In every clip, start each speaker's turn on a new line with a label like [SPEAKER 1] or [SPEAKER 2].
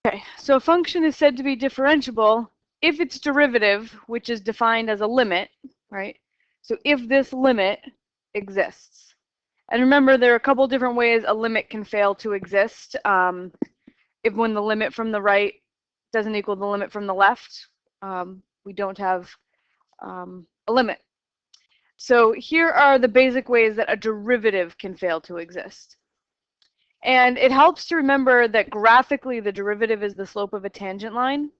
[SPEAKER 1] Okay, so a function is said to be differentiable if its derivative, which is defined as a limit, right? So if this limit exists. And remember, there are a couple different ways a limit can fail to exist. If when the limit from the right doesn't equal the limit from the left, we don't have a limit. So here are the basic ways that a derivative can fail to exist. And it helps to remember that graphically the derivative is the slope of a tangent line.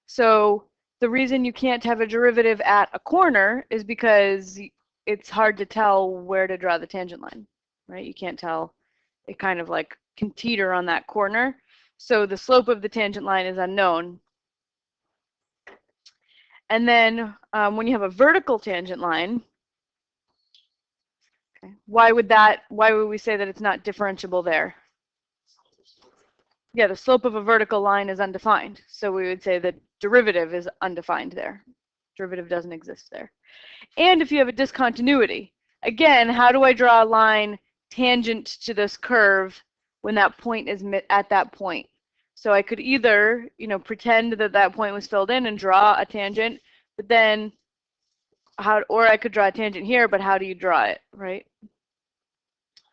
[SPEAKER 1] So the reason you can't have a derivative at a corner is because it's hard to tell where to draw the tangent line, right? You can't tell. It kind of like can teeter on that corner. So the slope of the tangent line is unknown. And then when you have a vertical tangent line, okay, why would we say that it's not differentiable there? Yeah, the slope of a vertical line is undefined. So we would say the derivative is undefined there. Derivative doesn't exist there. And if you have a discontinuity, again, how do I draw a line tangent to this curve when that point is at that point? So I could either, pretend that that point was filled in and draw a tangent, but then or I could draw a tangent here, but how do you draw it, right?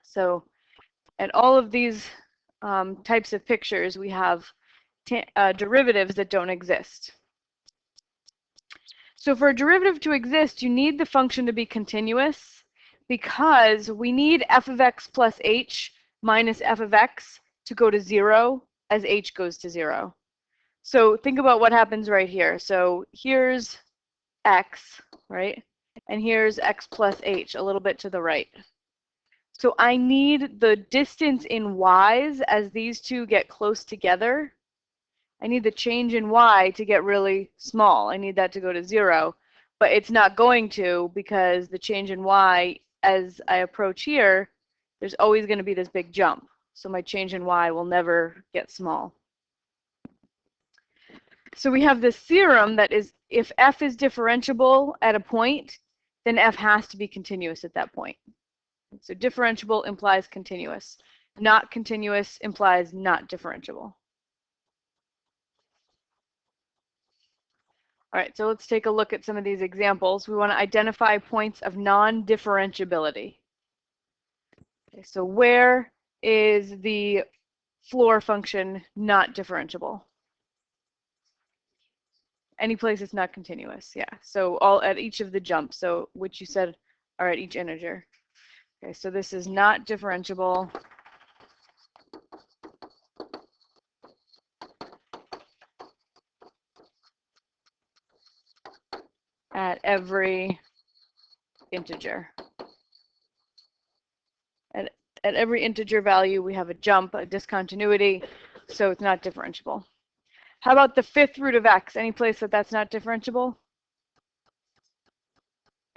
[SPEAKER 1] So, and all of these types of pictures, we have derivatives that don't exist. So for a derivative to exist, you need the function to be continuous because we need f of x plus h minus f of x to go to 0 as h goes to 0. So think about what happens right here. So here's x, right? And here's x plus h, a little bit to the right. So I need the distance in y's as these two get close together. I need the change in y to get really small. I need that to go to 0. But it's not going to because the change in y as I approach here, there's always going to be this big jump. So my change in y will never get small. So we have this theorem that is if f is differentiable at a point, then f has to be continuous at that point. So differentiable implies continuous. Not continuous implies not differentiable. All right, so let's take a look at some of these examples. We want to identify points of non-differentiability. Okay, so where is the floor function not differentiable? Any place it's not continuous, yeah. So all at each of the jumps, so which you said are at each integer. Okay, so this is not differentiable at every integer. At every integer value, we have a jump, a discontinuity, so it's not differentiable. How about the fifth root of x? Any place that that's not differentiable?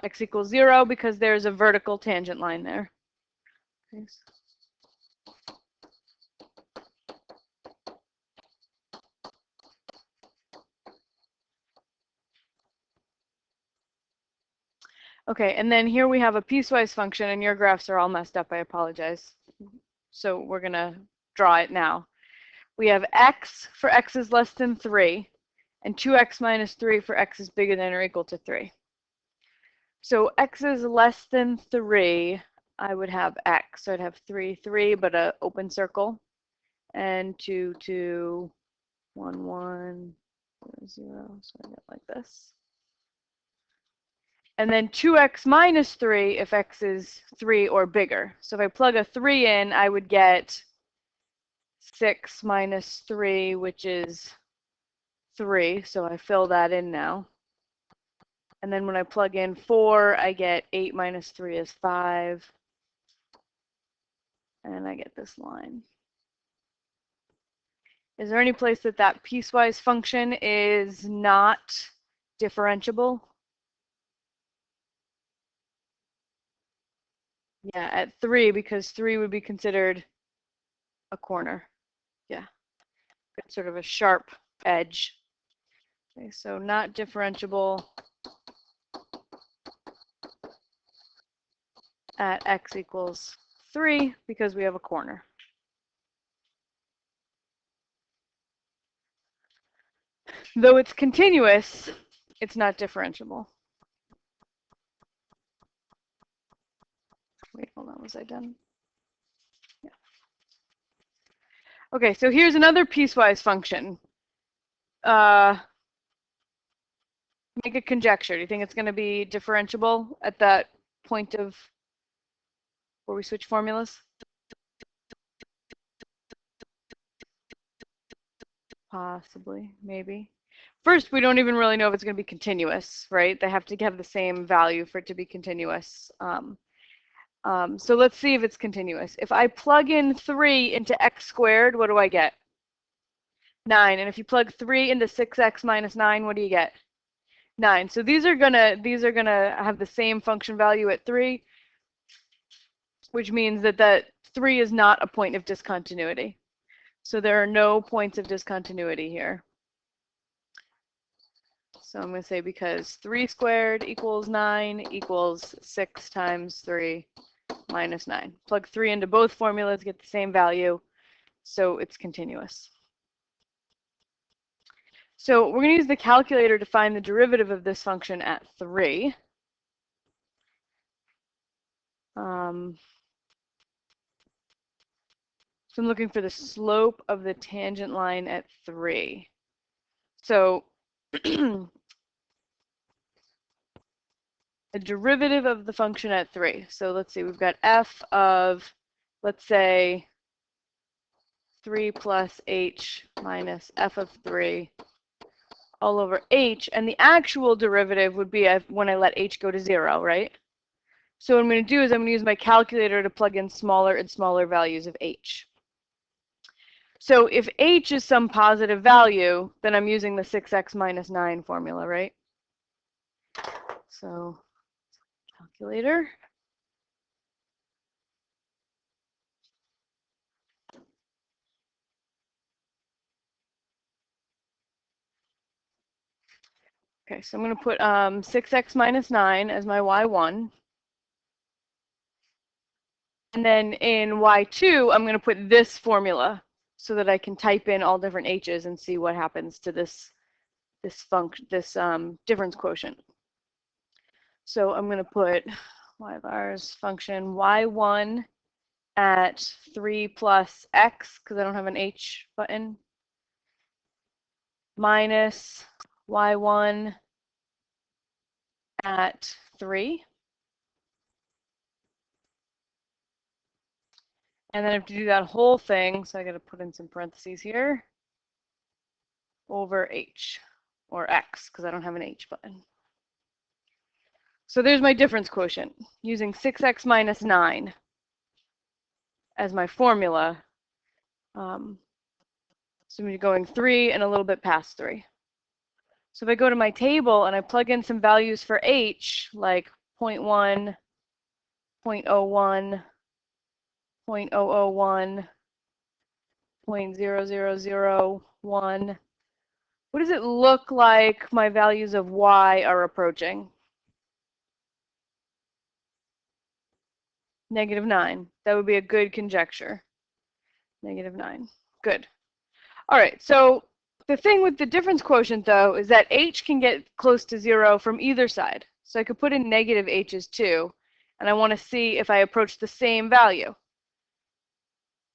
[SPEAKER 1] X equals 0 because there's a vertical tangent line there. Okay. Okay, and then here we have a piecewise function, and your graphs are all messed up. I apologize. So we're going to draw it now. We have x for x is less than 3, and 2x minus 3 for x is bigger than or equal to 3. So x is less than 3, I would have x. So I'd have 3, 3, but an open circle. And 2, 2, 1, 1, 0. So I get like this. And then 2x minus 3 if x is 3 or bigger. So if I plug a 3 in, I would get 6 minus 3, which is 3. So I fill that in now. And then when I plug in 4, I get 8 minus 3 is 5. And I get this line. Is there any place that that piecewise function is not differentiable? Yeah, at 3, because 3 would be considered a corner. Yeah, it's sort of a sharp edge. Okay, so not differentiable at x equals 3 because we have a corner. Though it's continuous, it's not differentiable. Wait, hold on, was I done? Yeah. Okay, so here's another piecewise function. Make a conjecture. Do you think it's going to be differentiable at that point of where we switch formulas? Possibly, maybe. First, we don't even really know if it's going to be continuous, right? They have to have the same value for it to be continuous. So let's see if it's continuous. If I plug in 3 into x squared, what do I get? 9. And if you plug 3 into 6x minus 9, what do you get? 9. So these are gonna have the same function value at 3, which means that 3 is not a point of discontinuity. So there are no points of discontinuity here. So I'm going to say because 3 squared equals 9 equals 6 times 3 minus 9. Plug 3 into both formulas, get the same value, so it's continuous. So we're going to use the calculator to find the derivative of this function at 3. So I'm looking for the slope of the tangent line at 3. So the derivative of the function at 3. So let's see, we've got f of, let's say, 3 plus h minus f of 3 all over h. And the actual derivative would be when I let h go to 0, right? So what I'm going to do is I'm going to use my calculator to plug in smaller and smaller values of h. So if h is some positive value, then I'm using the 6x minus 9 formula, right? So calculator. Okay, so I'm going to put 6x minus 9 as my y1. And then in y2, I'm going to put this formula so that I can type in all different h's and see what happens to this difference quotient. So I'm going to put y bars function y1 at 3 plus x, because I don't have an h button, minus y1 at 3. And then I have to do that whole thing, so I got to put in some parentheses here, over h, or x, because I don't have an h button. So there's my difference quotient, using 6x minus 9 as my formula. So we're going 3 and a little bit past 3. So if I go to my table and I plug in some values for h, like 0.1, 0.01, 0.001, 0.0001, what does it look like my values of y are approaching? -9. That would be a good conjecture. -9. Good. All right, so the thing with the difference quotient, though, is that h can get close to 0 from either side. So I could put in negative h's too, and I want to see if I approach the same value.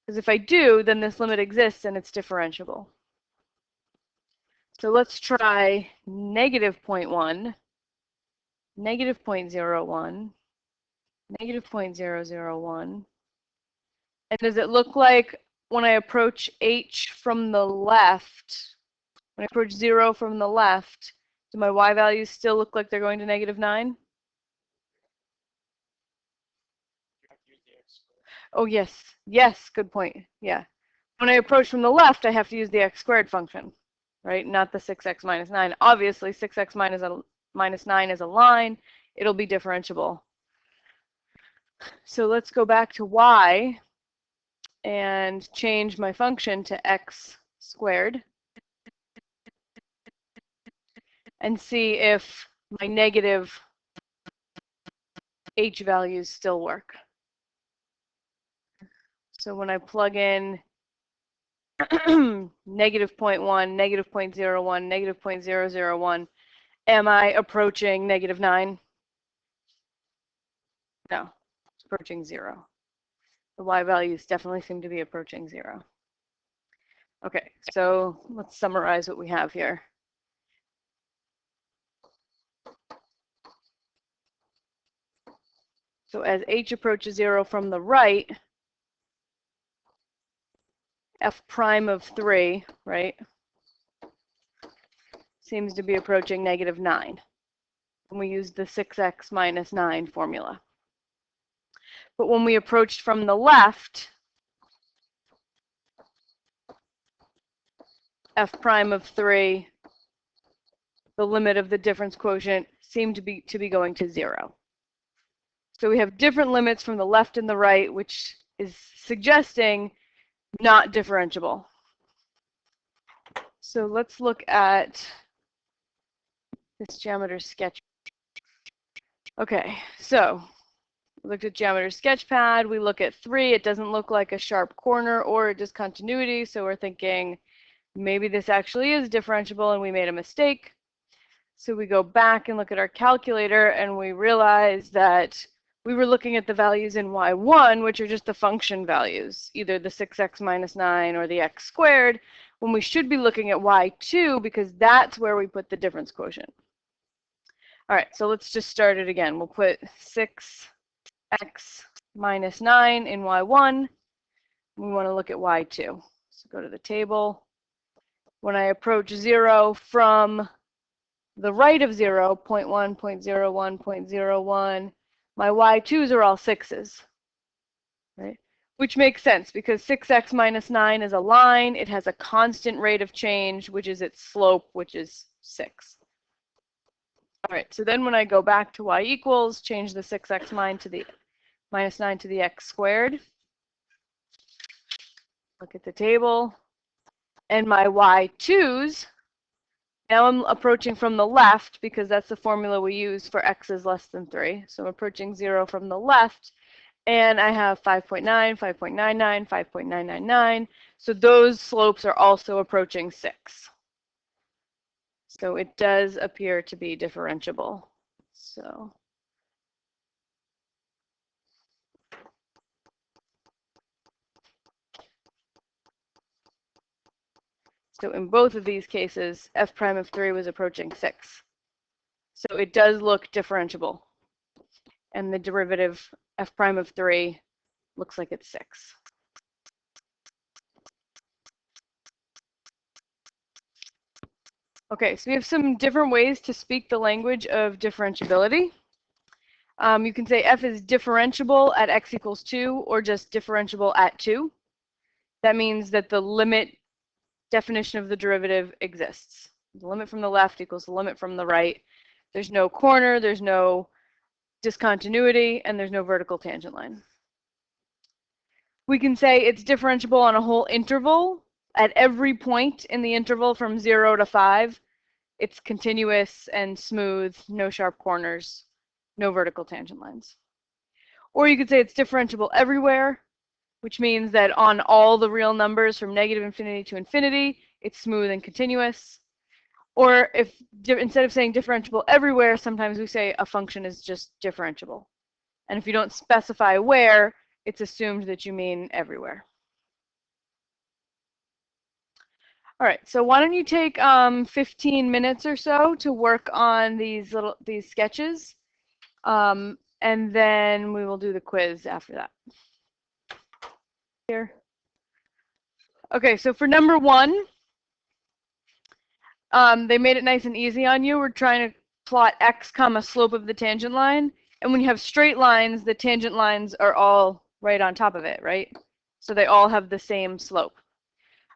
[SPEAKER 1] Because if I do, then this limit exists and it's differentiable. So let's try negative 0.1, negative 0.01, negative 0.001. And does it look like when I approach h from the left, when I approach 0 from the left, do my y values still look like they're going to -9? Oh, yes. Yes, good point. Yeah. When I approach from the left, I have to use the x squared function, right? Not the 6x minus 9. Obviously, 6x minus 9 is a line. It'll be differentiable. So let's go back to y and change my function to x squared and see if my negative h values still work. So when I plug in negative 0.1, negative 0.01, negative 0.001. Am I approaching negative 9? No, it's approaching 0. The y values definitely seem to be approaching 0. Okay, so let's summarize what we have here. So as h approaches 0 from the right, f prime of 3, right, seems to be approaching negative 9. And we use the 6x minus 9 formula. But when we approached from the left, f prime of 3, the limit of the difference quotient, seemed to be going to 0. So we have different limits from the left and the right, which is suggesting not differentiable. So let's look at this geometer sketch. Okay, so we looked at geometer sketchpad. We look at 3. It doesn't look like a sharp corner or a discontinuity, so we're thinking maybe this actually is differentiable and we made a mistake. So we go back and look at our calculator and we realize that we were looking at the values in y1, which are just the function values, either the 6x minus 9 or the x squared, when we should be looking at y2 because that's where we put the difference quotient. All right, so let's just start it again. We'll put 6x minus 9 in y1. We want to look at y2. So go to the table. When I approach 0 from the right of 0, 0.1, 0.01, 0.01, my y2s are all 6s, right? Which makes sense because 6x minus 9 is a line. It has a constant rate of change, which is its slope, which is 6. All right, so then when I go back to y equals, change the 6x minus 9 to the x squared. Look at the table. And my y2s, now I'm approaching from the left because that's the formula we use for x is less than 3. So I'm approaching 0 from the left. And I have 5.9, 5.99, 5.999. So those slopes are also approaching 6. So it does appear to be differentiable. So in both of these cases, f prime of 3 was approaching 6. So it does look differentiable. And the derivative f prime of 3 looks like it's 6. Okay, so we have some different ways to speak the language of differentiability. You can say f is differentiable at x equals 2 or just differentiable at 2. That means that the limit definition of the derivative exists. The limit from the left equals the limit from the right. There's no corner, there's no discontinuity, and there's no vertical tangent line. We can say it's differentiable on a whole interval. At every point in the interval from 0 to 5, it's continuous and smooth, no sharp corners, no vertical tangent lines. Or you could say it's differentiable everywhere, which means that on all the real numbers from negative infinity to infinity, it's smooth and continuous. Or if instead of saying differentiable everywhere, sometimes we say a function is just differentiable. And if you don't specify where, it's assumed that you mean everywhere. All right, so why don't you take 15 minutes or so to work on these sketches, and then we will do the quiz after that. Here. Okay, so for number 1, they made it nice and easy on you. We're trying to plot x comma slope of the tangent line, and when you have straight lines, the tangent lines are all right on top of it, right? So they all have the same slope.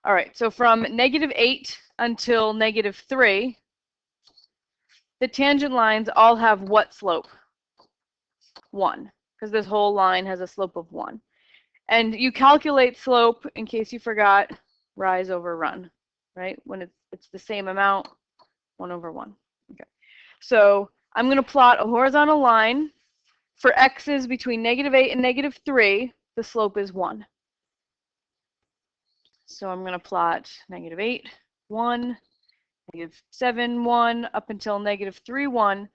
[SPEAKER 1] All right, so from -8 until -3, the tangent lines all have what slope? 1, because this whole line has a slope of 1. And you calculate slope, in case you forgot, rise over run, right? When it's the same amount, 1 over 1. Okay. So I'm going to plot a horizontal line. For x's between -8 and -3, the slope is 1. So I'm going to plot -8, 1, -7, 1, up until -3, 1.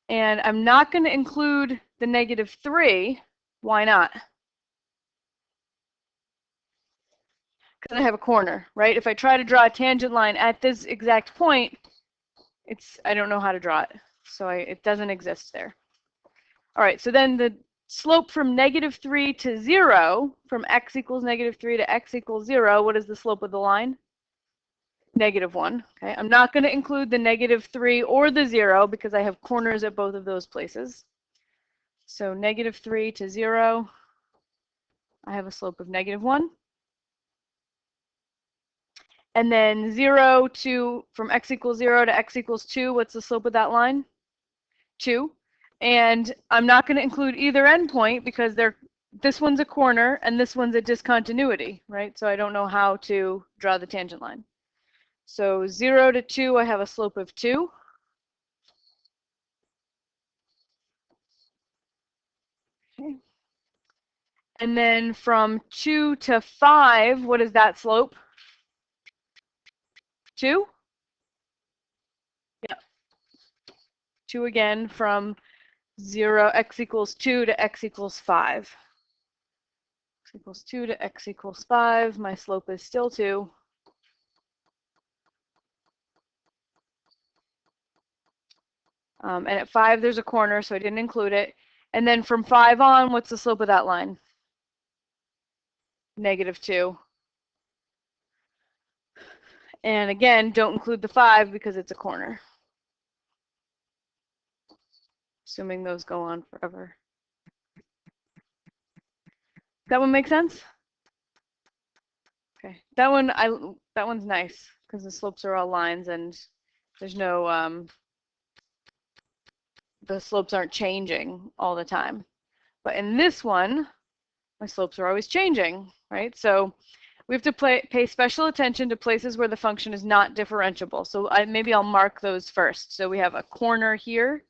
[SPEAKER 1] And I'm not going to include the -3. Why not? Because I have a corner, right? If I try to draw a tangent line at this exact point, I don't know how to draw it. So it doesn't exist there. All right, so then the slope from -3 to 0, from x equals -3 to x equals 0, what is the slope of the line? -1. Okay, I'm not going to include the -3 or the 0 because I have corners at both of those places. So -3 to 0, I have a slope of -1. And then 0 to, from x equals 0 to x equals 2, what's the slope of that line? 2. And I'm not going to include either endpoint because this one's a corner and this one's a discontinuity, right? So I don't know how to draw the tangent line. So 0 to 2, I have a slope of 2. Okay. And then from 2 to 5, what is that slope? 2? Yeah. 2 again from 0, x equals 2 to x equals 5. X equals 2 to x equals 5. My slope is still 2. And at 5, there's a corner, so I didn't include it. And then from 5 on, what's the slope of that line? -2. And again, don't include the 5 because it's a corner. Assuming those go on forever. That one make sense? Okay. That one's nice because the slopes are all lines and there's no the slopes aren't changing all the time. But in this one, my slopes are always changing, right? So we have to pay special attention to places where the function is not differentiable. So maybe I'll mark those first. So we have a corner here,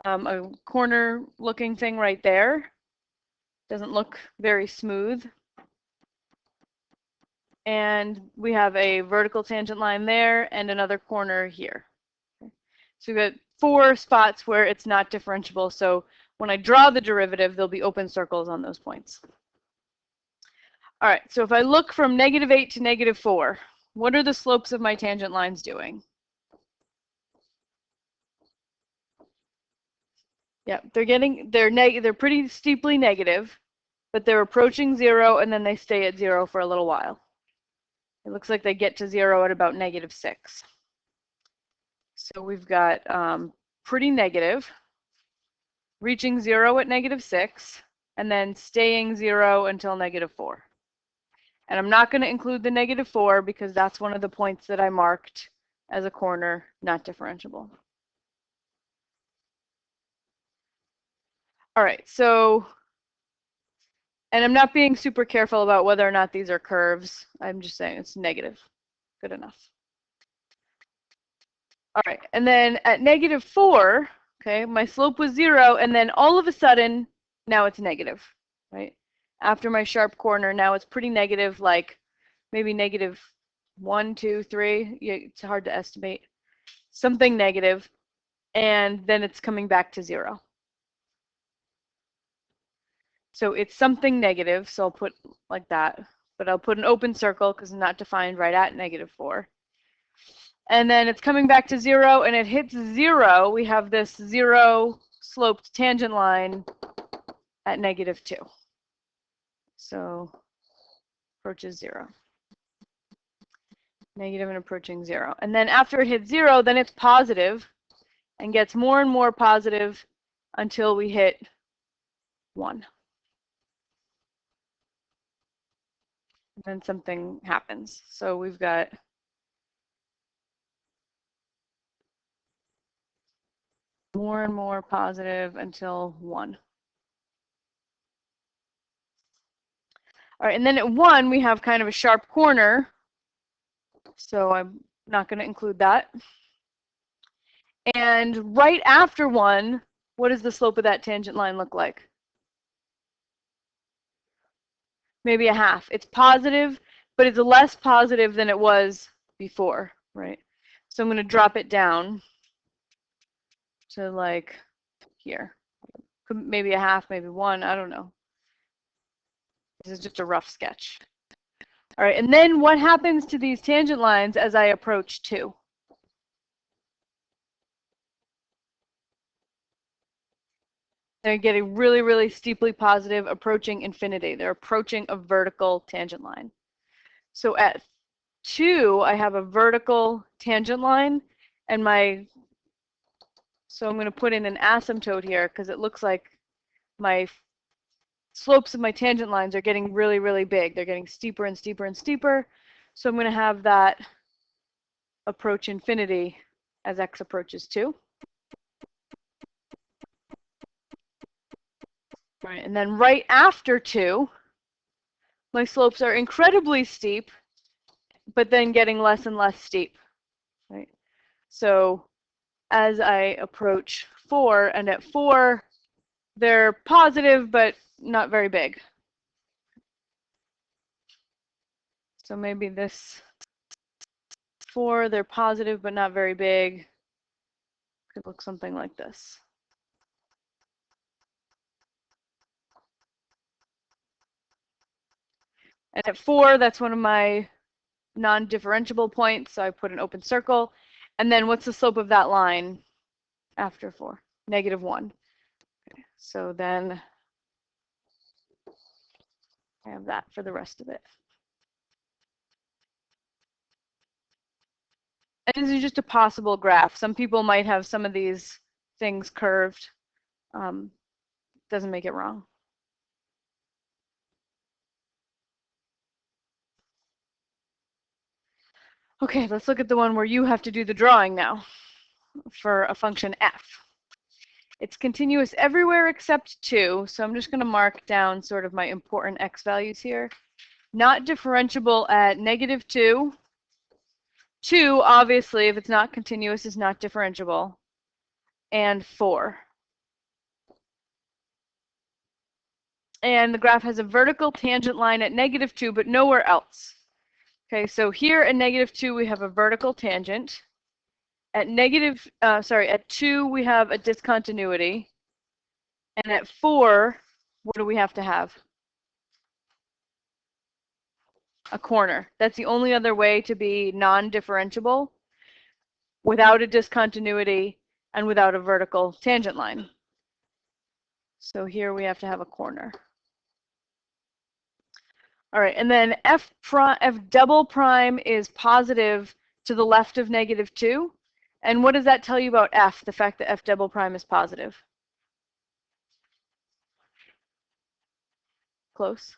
[SPEAKER 1] a corner looking thing right there. Doesn't look very smooth. And we have a vertical tangent line there and another corner here. So we've got 4 spots where it's not differentiable. So when I draw the derivative, there'll be open circles on those points. All right, so if I look from -8 to -4, what are the slopes of my tangent lines doing? Yeah, they're pretty steeply negative, but they're approaching 0 and then they stay at 0 for a little while. It looks like they get to 0 at about -6. So we've got pretty negative, reaching 0 at -6, and then staying 0 until -4. And I'm not going to include the -4 because that's one of the points that I marked as a corner, not differentiable. All right, so, and I'm not being super careful about whether or not these are curves. I'm just saying it's negative. Good enough. All right, and then at -4, okay, my slope was 0, and then all of a sudden, now it's negative, right? After my sharp corner, now it's pretty negative, like maybe -1, 2, 3. Yeah, it's hard to estimate. Something negative, and then it's coming back to 0. So it's something negative, so I'll put like that. But I'll put an open circle because it's not defined right at -4. And then it's coming back to 0, and it hits 0. We have this 0 sloped tangent line at -2. So approaches 0. Negative and approaching 0. And then after it hits 0, then it's positive and gets more and more positive until we hit 1. And then something happens. So we've got more and more positive until 1. All right, and then at 1, we have kind of a sharp corner. So I'm not going to include that. And right after 1, what does the slope of that tangent line look like? maybe a half. It's positive, but it's less positive than it was before, right? So I'm going to drop it down to like here. Maybe a half, maybe one, I don't know. This is just a rough sketch. All right, and then what happens to these tangent lines as I approach 2? They're getting really, really steeply positive, approaching infinity. They're approaching a vertical tangent line. So at 2, I have a vertical tangent line, and so I'm going to put in an asymptote here because it looks like my slopes of my tangent lines are getting really, really big. They're getting steeper and steeper and steeper. So I'm going to have that approach infinity as x approaches 2. Right, and then right after 2, my slopes are incredibly steep, but then getting less and less steep. Right. So as I approach 4, and at 4, they're positive, but not very big. So maybe this 4, they're positive, but not very big. Could look something like this. And at 4, that's one of my non-differentiable points, so I put an open circle. And then what's the slope of that line after 4? -1. Okay, so then I have that for the rest of it. And this is just a possible graph. Some people might have some of these things curved. Doesn't make it wrong. Okay, let's look at the one where you have to do the drawing now for a function f. It's continuous everywhere except 2, so I'm just going to mark down sort of my important x values here. Not differentiable at -2. 2, obviously, if it's not continuous, is not differentiable. And 4. And the graph has a vertical tangent line at -2, but nowhere else. Okay, so here at -2, we have a vertical tangent. At at 2, we have a discontinuity. And at 4, what do we have to have? A corner. That's the only other way to be non-differentiable without a discontinuity and without a vertical tangent line. So here we have to have a corner. All right, and then f double prime is positive to the left of -2. And what does that tell you about f, the fact that f double prime is positive? Close.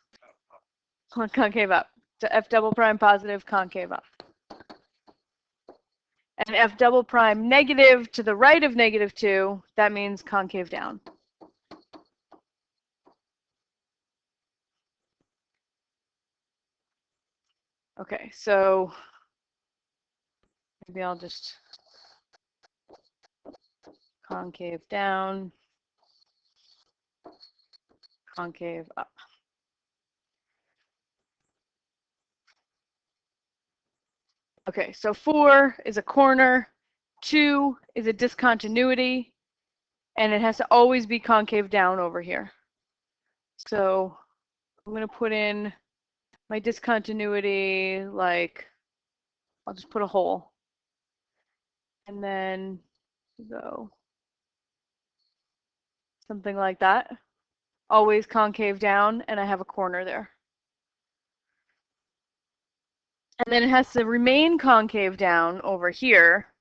[SPEAKER 1] Concave up. So f double prime positive, concave up. And f double prime negative to the right of -2, that means concave down. Okay, so maybe I'll just concave down, concave up. Okay, so 4 is a corner, 2 is a discontinuity, and it has to always be concave down over here. So I'm going to put in my discontinuity, like, I'll just put a hole. And then go something like that. Always concave down, and I have a corner there. And then it has to remain concave down over here.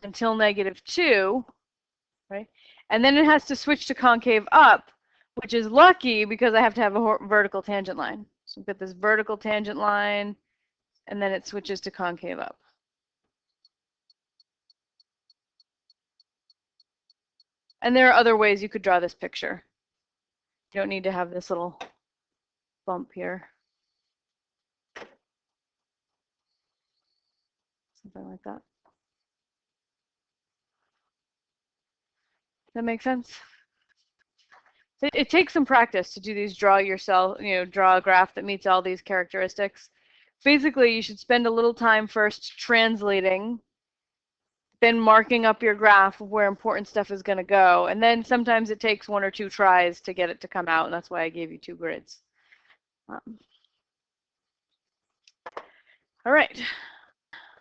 [SPEAKER 1] Until -2, right? And then it has to switch to concave up, which is lucky because I have to have a vertical tangent line. So we've got this vertical tangent line, and then it switches to concave up. And there are other ways you could draw this picture. You don't need to have this little bump here. Something like that. Does that make sense? It takes some practice to do these draw a graph that meets all these characteristics. Basically, you should spend a little time first translating, then marking up your graph of where important stuff is going to go. And then sometimes it takes 1 or 2 tries to get it to come out, and that's why I gave you 2 grids. All right.